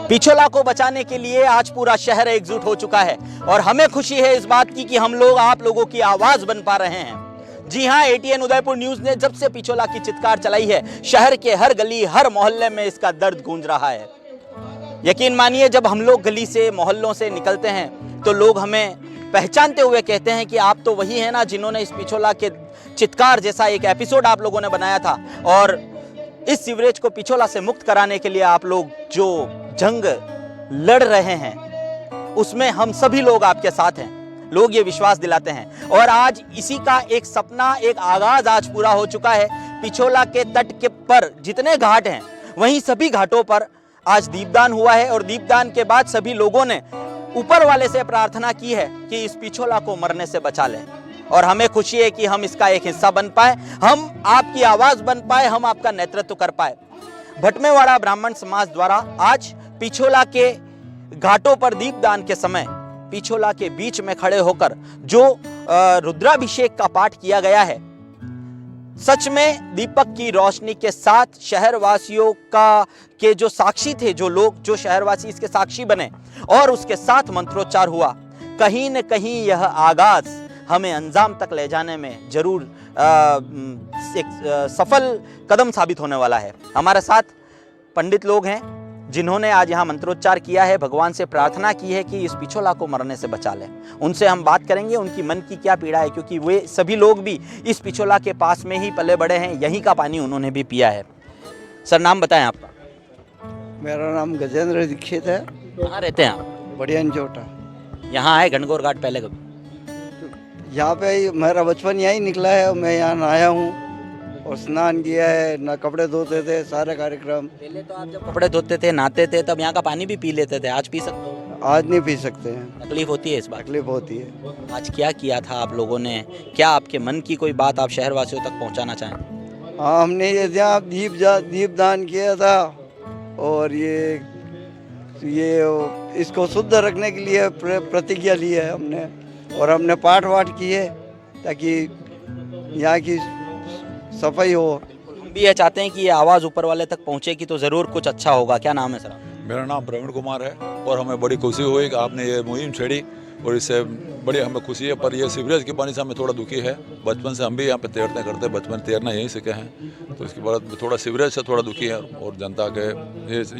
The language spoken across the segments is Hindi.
पिछोला को बचाने के लिए आज पूरा शहर एकजुट हो चुका है और हमें खुशी है इस बात की कि हम लोग आप लोगों की आवाज बन पा रहे हैं। जी हां, एटीएन उदयपुर न्यूज ने जब से पिछोला की चित्कार चलाई है, शहर के हर गली हर मोहल्ले में इसका दर्द गूंज रहा है। यकीन मानिए, जब हम लोग गली से मोहल्लों से निकलते हैं तो लोग हमें पहचानते हुए कहते हैं कि आप तो वही हैं ना जिन्होंने इस पिछोला के चित्कार जैसा एक एपिसोड आप लोगों ने बनाया था, और इस सीवरेज को पिछोला से मुक्त कराने के लिए आप लोग जो जंग लड़ रहे हैं उसमें हम सभी लोग आपके साथ हैं। लोग ये विश्वास दिलाते हैं और आज इसी का एक सपना, एक आगाज आज पूरा हो चुका है। पिछोला के तट के पर जितने घाट हैं वहीं सभी घाटों पर आज दीपदान हुआ है और दीपदान के बाद सभी लोगों ने ऊपर वाले से प्रार्थना की है कि इस पिछोला को मरने से बचा लें। और हमें खुशी है कि हम इसका एक हिस्सा बन पाए, हम आपकी आवाज बन पाए, हम आपका नेतृत्व कर पाए। भटमेवाड़ा ब्राह्मण समाज द्वारा आज पिछोला के घाटों पर दीपदान के समय पिछोला के बीच में खड़े होकर जो रुद्राभिषेक का पाठ किया गया है, सच में दीपक की रोशनी के साथ शहरवासियों के जो साक्षी थे, जो लोग, जो शहरवासी इसके साक्षी बने और उसके साथ मंत्रोच्चार हुआ। कहीं न कहीं यह आगाज हमें अंजाम तक ले जाने में जरूर एक सफल कदम साबित होने वाला है। हमारे साथ पंडित लोग हैं जिन्होंने आज यहाँ मंत्रोच्चार किया है, भगवान से प्रार्थना की है कि इस पिछोला को मरने से बचा लें। उनसे हम बात करेंगे, उनकी मन की क्या पीड़ा है, क्योंकि वे सभी लोग भी इस पिछोला के पास में ही पले बड़े हैं, यहीं का पानी उन्होंने भी पिया है। सर, नाम बताएं आपका। मेरा नाम गजेंद्र दीक्षित है। कहाँ रहते हैं आप? बढ़ियानचोटा। यहाँ आए घनघोर घाट पहले कभी? यहाँ पे मेरा बचपन यहीं निकला है, मैं यहाँ आया हूँ और स्नान किया है, ना कपड़े धोते थे, सारे कार्यक्रम। पहले तो आप जब कपड़े धोते थे, नहाते थे, तब यहाँ का पानी भी पी लेते थे, आज पी सकते हो? आज नहीं पी सकते हैं। तकलीफ होती है इस बात? तकलीफ होती है। आज क्या किया था आप लोगों ने? क्या आपके मन की कोई बात आप शहरवासियों तक पहुँचाना चाहें? हाँ, हमने ये यहाँ दीपदान किया था और ये इसको शुद्ध रखने के लिए प्रतिज्ञा ली है हमने, और हमने पाठ वाठ किए ताकि यहाँ की सफाई हो। हम भी ये चाहते हैं कि ये आवाज़ ऊपर वाले तक पहुँचेगी तो ज़रूर कुछ अच्छा होगा। क्या नाम है सर? मेरा नाम प्रवीण कुमार है और हमें बड़ी खुशी हुई कि आपने ये मुहिम छेड़ी और इससे बड़ी हमें खुशी है। पर ये सीवरेज के पानी से हमें थोड़ा दुखी है। बचपन से हम भी यहाँ पे तैरते करते, बचपन तैरना यहीं सीखे हैं, तो इसके बाद थोड़ा सीवरेज से थोड़ा दुखी है। और जनता के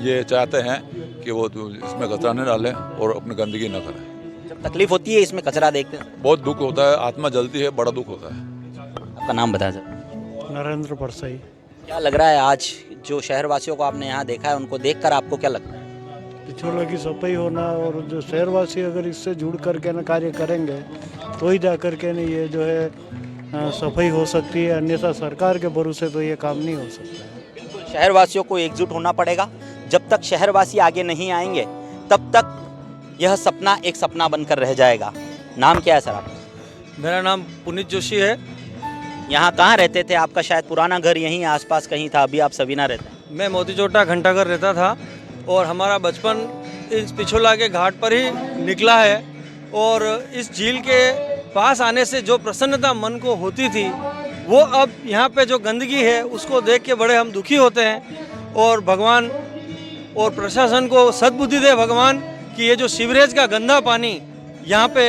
ये चाहते हैं कि वो इसमें कचरा नहीं डालें और अपनी गंदगी न करें। जब तकलीफ होती है इसमें कचरा देखते हैं, बहुत दुख होता है, आत्मा जलती है, बड़ा दुख होता है। आपका नाम बताएं सर। नरेंद्र परसाई। क्या लग रहा है आज जो शहरवासियों को आपने यहाँ देखा है, उनको देखकर आपको क्या लगता है? पिछोला की सफाई होना, और जो शहरवासी अगर इससे जुड़ करके ना कार्य करेंगे तो ही जा करके ना ये जो है सफाई हो सकती है, अन्यथा सरकार के भरोसे तो ये काम नहीं हो सकता है। बिल्कुल, शहरवासियों को एकजुट होना पड़ेगा। जब तक शहरवासी आगे नहीं आएंगे तब तक यह सपना एक सपना बनकर रह जाएगा। नाम क्या है सर आपका? मेरा नाम पुनीत जोशी है। यहाँ कहाँ रहते थे? आपका शायद पुराना घर यहीं आसपास कहीं था, अभी आप सवीना रहते हैं। मैं मोतीचोटा घंटाघर रहता था और हमारा बचपन इस पिछोला के घाट पर ही निकला है। और इस झील के पास आने से जो प्रसन्नता मन को होती थी, वो अब यहाँ पे जो गंदगी है उसको देख के बड़े हम दुखी होते हैं। और भगवान और प्रशासन को सद्बुद्धि दे भगवान कि ये जो सीवरेज का गंदा पानी यहाँ पे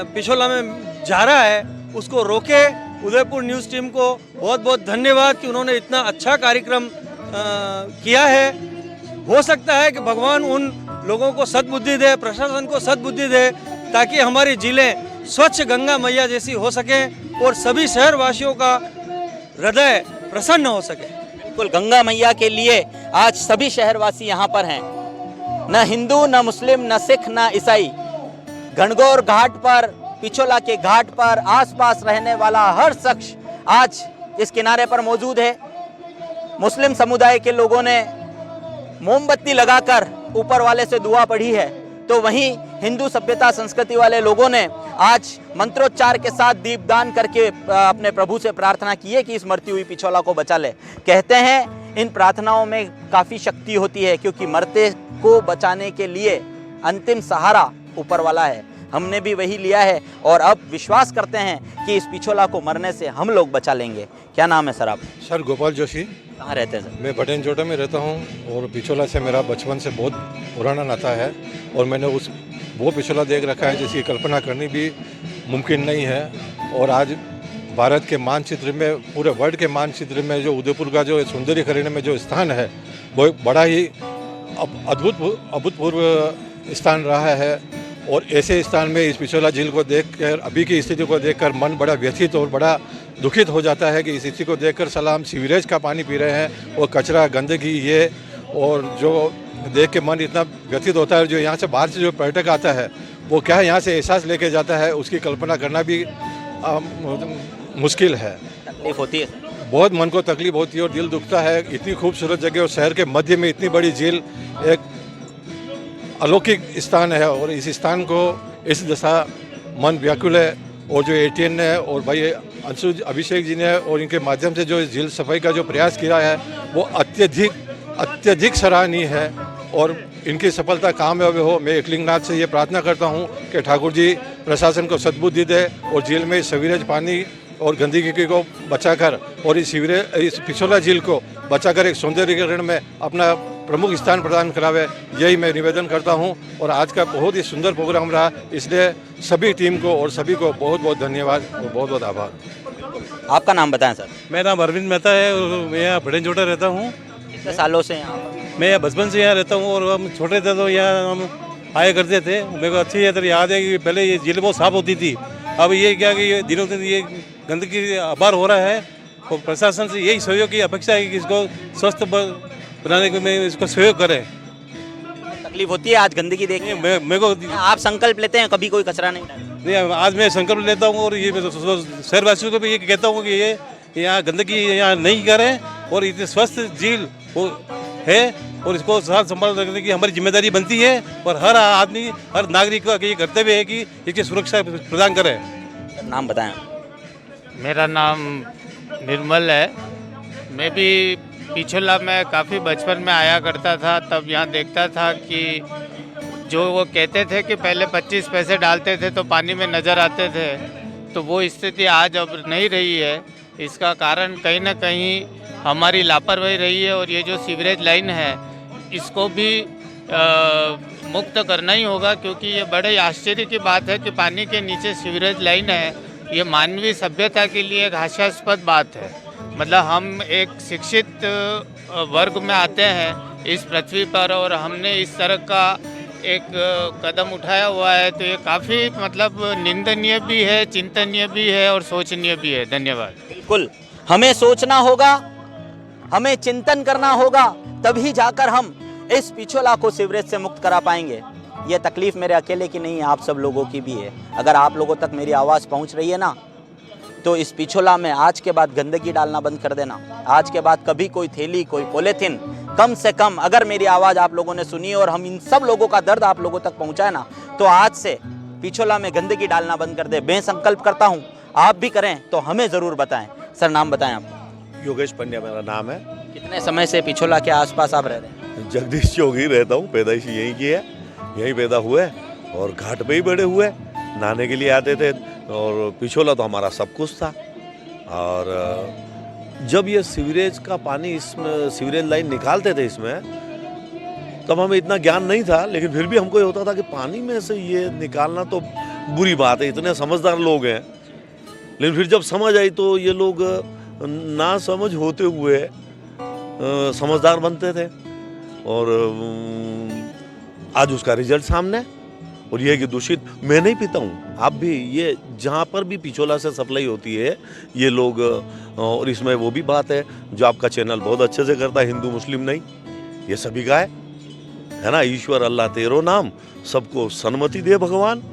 पिछोला में जा रहा है उसको रोके। उदयपुर न्यूज़ टीम को बहुत बहुत धन्यवाद कि उन्होंने इतना अच्छा कार्यक्रम किया है। हो सकता है कि भगवान उन लोगों को सद्बुद्धि दे, प्रशासन को सद्बुद्धि दे, ताकि हमारी झीलें स्वच्छ गंगा मैया जैसी हो सकें और सभी शहरवासियों का हृदय प्रसन्न हो सके। बिल्कुल, गंगा मैया के लिए आज सभी शहरवासी यहाँ पर हैं, न हिंदू, न मुस्लिम, न सिख, न ईसाई। घनघोर घाट पर, पिछोला के घाट पर आसपास रहने वाला हर शख्स आज इस किनारे पर मौजूद है। मुस्लिम समुदाय के लोगों ने मोमबत्ती लगाकर ऊपर वाले से दुआ पढ़ी है, तो वहीं हिंदू सभ्यता संस्कृति वाले लोगों ने आज मंत्रोच्चार के साथ दीपदान करके अपने प्रभु से प्रार्थना की है कि इस मरती हुई पिछोला को बचा ले। कहते हैं इन प्रार्थनाओं में काफ़ी शक्ति होती है, क्योंकि मरते को बचाने के लिए अंतिम सहारा ऊपर वाला है। हमने भी वही लिया है और अब विश्वास करते हैं कि इस पिछोला को मरने से हम लोग बचा लेंगे। क्या नाम है सर आप? सर गोपाल जोशी। कहाँ रहते हैं सर? मैं बटनचोटा में रहता हूँ और पिछोला से मेरा बचपन से बहुत पुराना नाता है और मैंने वो पिछोला देख रखा है जिसकी कल्पना करनी भी मुमकिन नहीं है। और आज भारत के मानचित्र में, पूरे वर्ल्ड के मानचित्र में जो उदयपुर का जो सुंदरीकरण में जो स्थान है वो बड़ा ही अभूतपूर्व स्थान रहा है। और ऐसे स्थान में इस पिछोला झील को देखकर, अभी की स्थिति को देखकर मन बड़ा व्यथित और बड़ा दुखित हो जाता है कि इस स्थिति को देखकर साला हम सीवरेज का पानी पी रहे हैं और कचरा, गंदगी ये, और जो देख के मन इतना व्यथित होता है। जो यहाँ से बाहर से जो पर्यटक आता है वो क्या है यहाँ से एहसास लेके जाता है, उसकी कल्पना करना भी मुश्किल है। तकलीफ होती है सर? बहुत मन को तकलीफ होती है और दिल दुखता है। इतनी खूबसूरत जगह और शहर के मध्य में इतनी बड़ी झील एक अलौकिक स्थान है और इस स्थान को इस दशा मन व्याकुल है। और जो एटीएन ने और भाई अंशु अभिषेक जी ने और इनके माध्यम से जो झील सफाई का जो प्रयास किया है वो अत्यधिक सराहनीय है और इनकी सफलता कामयाब हो। मैं एकलिंगनाथ से ये प्रार्थना करता हूँ कि ठाकुर जी प्रशासन को सद्बुद्धि दे और झील में सीवरेज पानी और गंदगी को बचाकर और इस पिछोला झील को बचाकर एक सौंदर्यीकरण में अपना प्रमुख स्थान प्रदान करावे, यही मैं निवेदन करता हूं। और आज का बहुत ही सुंदर प्रोग्राम रहा, इसलिए सभी टीम को और सभी को बहुत बहुत धन्यवाद और बहुत बहुत आभार। आपका नाम बताएं सर। मेरा नाम अरविंद मेहता है और मैं यहाँ बटनचोटा रहता हूँ। कितने सालों से यहाँ? मैं यहाँ बचपन से यहाँ रहता हूँ और हम छोटे थे तो यहाँ हम आया करते थे। मेरे को अच्छी याद है कि पहले ये झील बहुत साफ होती थी। अब ये क्या कि ये दिनों दिन ये गंदगी अपार हो रहा है और प्रशासन से यही सहयोग की अपेक्षा है कि इसको स्वस्थ बनाने के में इसको सहयोग करें। तकलीफ होती है आज गंदगी देख के? मेरे को आप संकल्प लेते हैं कभी कोई कचरा नहीं डालें? नहीं, आज मैं संकल्प लेता हूँ और ये शहरवासियों को भी ये कहता हूँ कि ये यहाँ गंदगी यहाँ नहीं करें और इतनी स्वस्थ झील है और इसको साथ संभाल रखने की हमारी जिम्मेदारी बनती है और हर आदमी, हर नागरिक का ये कर्तव्य है कि इसकी सुरक्षा प्रदान करें। नाम बताएं। मेरा नाम निर्मल है। मैं भी पिछोला में काफ़ी बचपन में आया करता था, तब यहाँ देखता था कि जो वो कहते थे कि पहले 25 पैसे डालते थे तो पानी में नज़र आते थे, तो वो स्थिति आज अब नहीं रही है। इसका कारण कहीं ना कहीं हमारी लापरवाही रही है और ये जो सीवरेज लाइन है इसको भी मुक्त करना ही होगा, क्योंकि ये बड़े आश्चर्य की बात है कि पानी के नीचे सीवरेज लाइन है। ये मानवीय सभ्यता के लिए एक हास्यास्पद बात है। मतलब हम एक शिक्षित वर्ग में आते हैं इस पृथ्वी पर और हमने इस तरह का एक कदम उठाया हुआ है, तो ये काफ़ी मतलब निंदनीय भी है, चिंतनीय भी है और सोचनीय भी है। धन्यवाद। बिल्कुल, हमें सोचना होगा, हमें चिंतन करना होगा, तभी जाकर हम इस पिछोला को सीवरेज से मुक्त करा पाएंगे। ये तकलीफ मेरे अकेले की नहीं है, आप सब लोगों की भी है। अगर आप लोगों तक मेरी आवाज़ पहुंच रही है ना, तो इस पिछोला में आज के बाद गंदगी डालना बंद कर देना। आज के बाद कभी कोई थैली, कोई पॉलीथीन, कम से कम अगर मेरी आवाज़ आप लोगों ने सुनी और हम इन सब लोगों का दर्द आप लोगों तक पहुंचाए ना, तो आज से पिछोला में गंदगी डालना बंद कर दे। मैं संकल्प करता हूँ, आप भी करें तो हमें ज़रूर बताएं। सर नाम बताएं आप। योगेश पंड्या मेरा नाम है। कितने समय से पिछोला के आसपास आप रह रहे हैं? जगदीश चौक ही रहता हूँ, पैदाइश यहीं की है, यहीं पैदा हुए और घाट पे ही बड़े हुए, नहाने के लिए आते थे और पिछोला तो हमारा सब कुछ था। और जब ये सीवरेज का पानी इसमें, सीवरेज लाइन निकालते थे इसमें, तब हमें इतना ज्ञान नहीं था, लेकिन फिर भी हमको ये होता था कि पानी में से ये निकालना तो बुरी बात है, इतने समझदार लोग हैं। लेकिन फिर जब समझ आई तो ये लोग ना समझ होते हुए समझदार बनते थे और आज उसका रिजल्ट सामने। और ये है कि दूषित मैं नहीं पीता हूँ, आप भी, ये जहाँ पर भी पिछोला से सप्लाई होती है ये लोग, और इसमें वो भी बात है जो आपका चैनल बहुत अच्छे से करता है, हिंदू मुस्लिम नहीं, ये सभी का है ना। ईश्वर अल्लाह तेरो नाम, सबको सन्मति दे भगवान।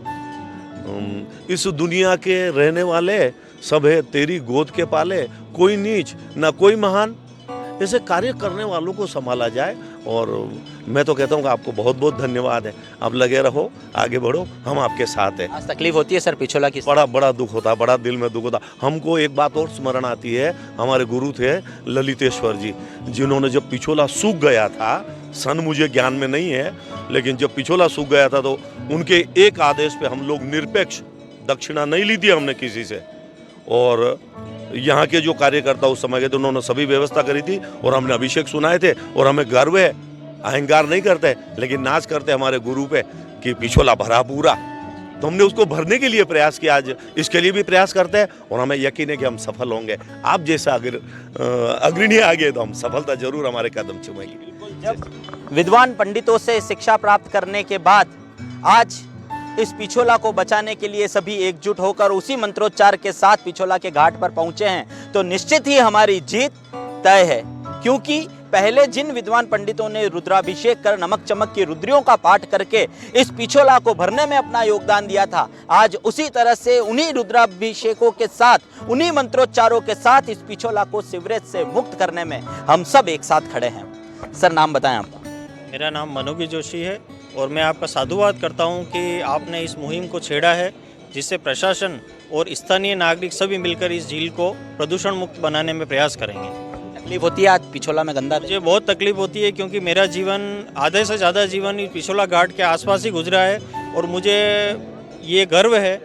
इस दुनिया के रहने वाले सब है तेरी गोद के पाले, कोई नीच ना कोई महान। ऐसे कार्य करने वालों को संभाला जाए। और मैं तो कहता हूँ कि आपको बहुत बहुत धन्यवाद है, आप लगे रहो, आगे बढ़ो, हम आपके साथ हैं। आज तकलीफ होती है सर पिछोला की? बड़ा दुख होता है, बड़ा दिल में दुख होता। हमको एक बात और स्मरण आती है, हमारे गुरु थे ललितेश्वर जी, जिन्होंने जब पिछोला सूख गया था सन मुझे ज्ञान में नहीं है, लेकिन जब पिछोला सूख गया था तो उनके एक आदेश पे हम लोग निरपेक्ष दक्षिणा नहीं ली थी हमने किसी से, और यहाँ के जो कार्यकर्ता उस समय के थे उन्होंने सभी व्यवस्था करी थी और हमने अभिषेक सुनाए थे। और हमें गर्व है, अहंकार नहीं करते लेकिन नाच करते हमारे गुरु पे कि पिछोला भरा पूरा, तो हमने उसको भरने के लिए प्रयास किया, आज इसके लिए भी प्रयास करते हैं और हमें यकीन है कि हम सफल होंगे। आप जैसा अगर अग्रणी आगे तो हम सफलता जरूर हमारे कदम चूमेगी। जब विद्वान पंडितों से शिक्षा प्राप्त करने के बाद आज इस पिछोला को बचाने के लिए सभी एकजुट होकर उसी मंत्रोच्चार के साथ पिछोला के घाट पर पहुंचे हैं, तो निश्चित ही हमारी जीत तय है। क्योंकि पहले जिन विद्वान पंडितों ने रुद्राभिषेक कर नमक चमक की रुद्रियों का पाठ करके इस पिछोला को भरने में अपना योगदान दिया था, आज उसी तरह से उन्हीं रुद्राभिषेकों के साथ, उन्हीं मंत्रोच्चारों के साथ इस पिछोला को सीवरेज से मुक्त करने में हम सब एक साथ खड़े हैं। सर, नाम बताएं आपका। मेरा नाम मनोगी जोशी है और मैं आपका साधुवाद करता हूं कि आपने इस मुहिम को छेड़ा है, जिससे प्रशासन और स्थानीय नागरिक सभी मिलकर इस झील को प्रदूषण मुक्त बनाने में प्रयास करेंगे। तकलीफ होती है आज पिछोला में गंदा? मुझे बहुत तकलीफ होती है क्योंकि मेरा जीवन आधे से ज़्यादा जीवन इस पिछोला घाट के आसपास ही गुजरा है और मुझे ये गर्व है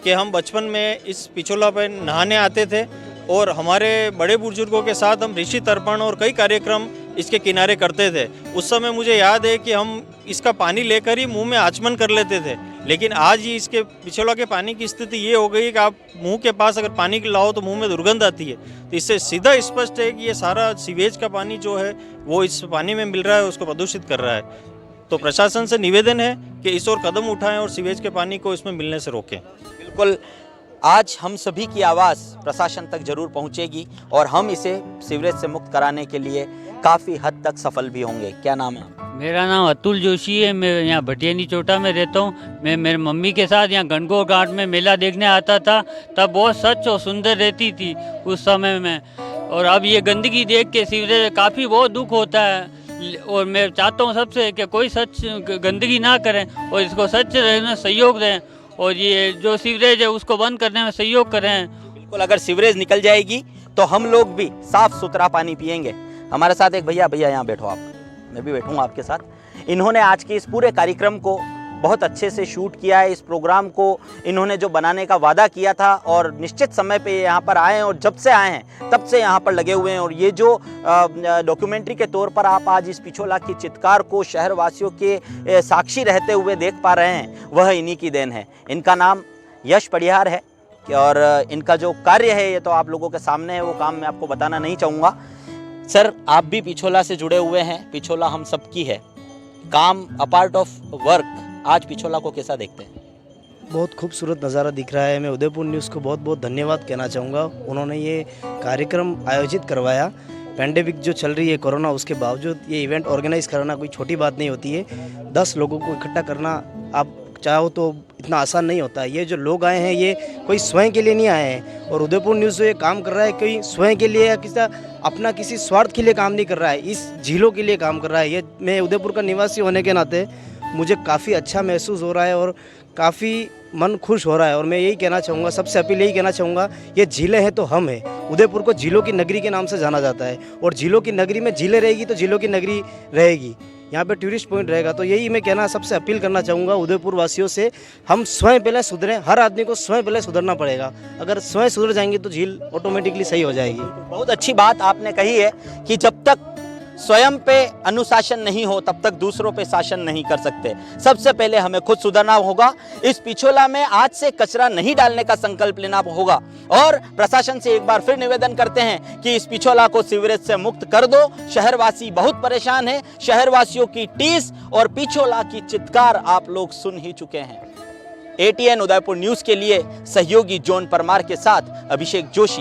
कि हम बचपन में इस पिछोला पर नहाने आते थे और हमारे बड़े बुजुर्गों के साथ हम ऋषि तर्पण और कई कार्यक्रम इसके किनारे करते थे। उस समय मुझे याद है कि हम इसका पानी लेकर ही मुंह में आचमन कर लेते थे, लेकिन आज ही इसके पिछोला के पानी की स्थिति ये हो गई कि आप मुंह के पास अगर पानी लाओ तो मुंह में दुर्गंध आती है। तो इससे सीधा स्पष्ट है कि ये सारा सीवेज का पानी जो है वो इस पानी में मिल रहा है, उसको प्रदूषित कर रहा है। तो प्रशासन से निवेदन है कि इस ओर कदम उठाएं और सीवेज के पानी को इसमें मिलने से रोकें। बिल्कुल, आज हम सभी की आवाज़ प्रशासन तक जरूर पहुंचेगी और हम इसे सीवरेज से मुक्त कराने के लिए काफ़ी हद तक सफल भी होंगे। क्या नाम है? मेरा नाम अतुल जोशी है। मैं यहाँ भटियानी चोटा में रहता हूँ। मैं मेरे मम्मी के साथ यहाँ गणगौर घाट में मेला देखने आता था, तब बहुत स्वच्छ और सुंदर रहती थी उस समय में। और अब ये गंदगी देख के सीवरेज काफ़ी बहुत दुख होता है और मैं चाहता हूँ सबसे कि कोई सच गंदगी ना करें और इसको स्वच्छ रहने में सहयोग दें और ये जो सीवरेज है उसको बंद करने में सहयोग करें। बिल्कुल, अगर सीवरेज निकल जाएगी तो हम लोग भी साफ सुथरा पानी पिएंगे। हमारे साथ एक भैया यहाँ बैठो आप, मैं भी बैठूंगा आपके साथ। इन्होंने आज के इस पूरे कार्यक्रम को बहुत अच्छे से शूट किया है। इस प्रोग्राम को इन्होंने जो बनाने का वादा किया था और निश्चित समय पे यहाँ पर आए हैं और जब से आए हैं तब से यहाँ पर लगे हुए हैं। और ये जो डॉक्यूमेंट्री के तौर पर आप आज इस पिछोला की चित्कार को शहरवासियों के साक्षी रहते हुए देख पा रहे हैं, वह इन्हीं की देन है। इनका नाम यश पडियार है और इनका जो कार्य है ये तो आप लोगों के सामने है, वो काम मैं आपको बताना नहीं चाहूँगा। सर, आप भी पिछोला से जुड़े हुए हैं, पिछोला हम सबकी है, काम अपार्ट ऑफ वर्क, आज पिछोला को कैसा देखते हैं? बहुत खूबसूरत नज़ारा दिख रहा है। मैं उदयपुर न्यूज़ को बहुत बहुत धन्यवाद कहना चाहूँगा। उन्होंने ये कार्यक्रम आयोजित करवाया। पैंडेमिक जो चल रही है कोरोना, उसके बावजूद ये इवेंट ऑर्गेनाइज कराना कोई छोटी बात नहीं होती है। 10 लोगों को इकट्ठा करना आप चाहो तो इतना आसान नहीं होता है। ये जो लोग आए हैं ये कोई स्वयं के लिए नहीं आए हैं और उदयपुर न्यूज़ जो ये काम कर रहा है कोई स्वयं के लिए या किसी स्वार्थ के लिए काम नहीं कर रहा है, इस झीलों के लिए काम कर रहा है। ये मैं उदयपुर का निवासी होने के नाते मुझे काफ़ी अच्छा महसूस हो रहा है और काफ़ी मन खुश हो रहा है। और मैं यही कहना चाहूँगा, सबसे अपील यही कहना चाहूँगा, ये झीलें हैं तो हम हैं। उदयपुर को झीलों की नगरी के नाम से जाना जाता है और झीलों की नगरी में झीलें रहेगी तो झीलों की नगरी रहेगी, यहाँ पे टूरिस्ट पॉइंट रहेगा। तो यही मैं कहना सबसे अपील करना चाहूँगा उदयपुर वासियों से, हम स्वयं पहले सुधरें। हर आदमी को स्वयं पहले सुधरना पड़ेगा। अगर स्वयं सुधर जाएंगे तो झील ऑटोमेटिकली सही हो जाएगी। बहुत अच्छी बात आपने कही है कि जब तक स्वयं पे अनुशासन नहीं हो तब तक दूसरों पे शासन नहीं कर सकते। सबसे पहले हमें खुद सुधरना होगा। इस पिछोला में आज से कचरा नहीं डालने का संकल्प लेना होगा और प्रशासन से एक बार फिर निवेदन करते हैं कि इस पिछोला को सीवरेज से मुक्त कर दो। शहरवासी बहुत परेशान हैं। शहरवासियों की टीस और पिछोला की चित्कार आप लोग सुन ही चुके हैं। ATN उदयपुर न्यूज़ के लिए सहयोगी जॉन परमार के साथ अभिषेक जोशी।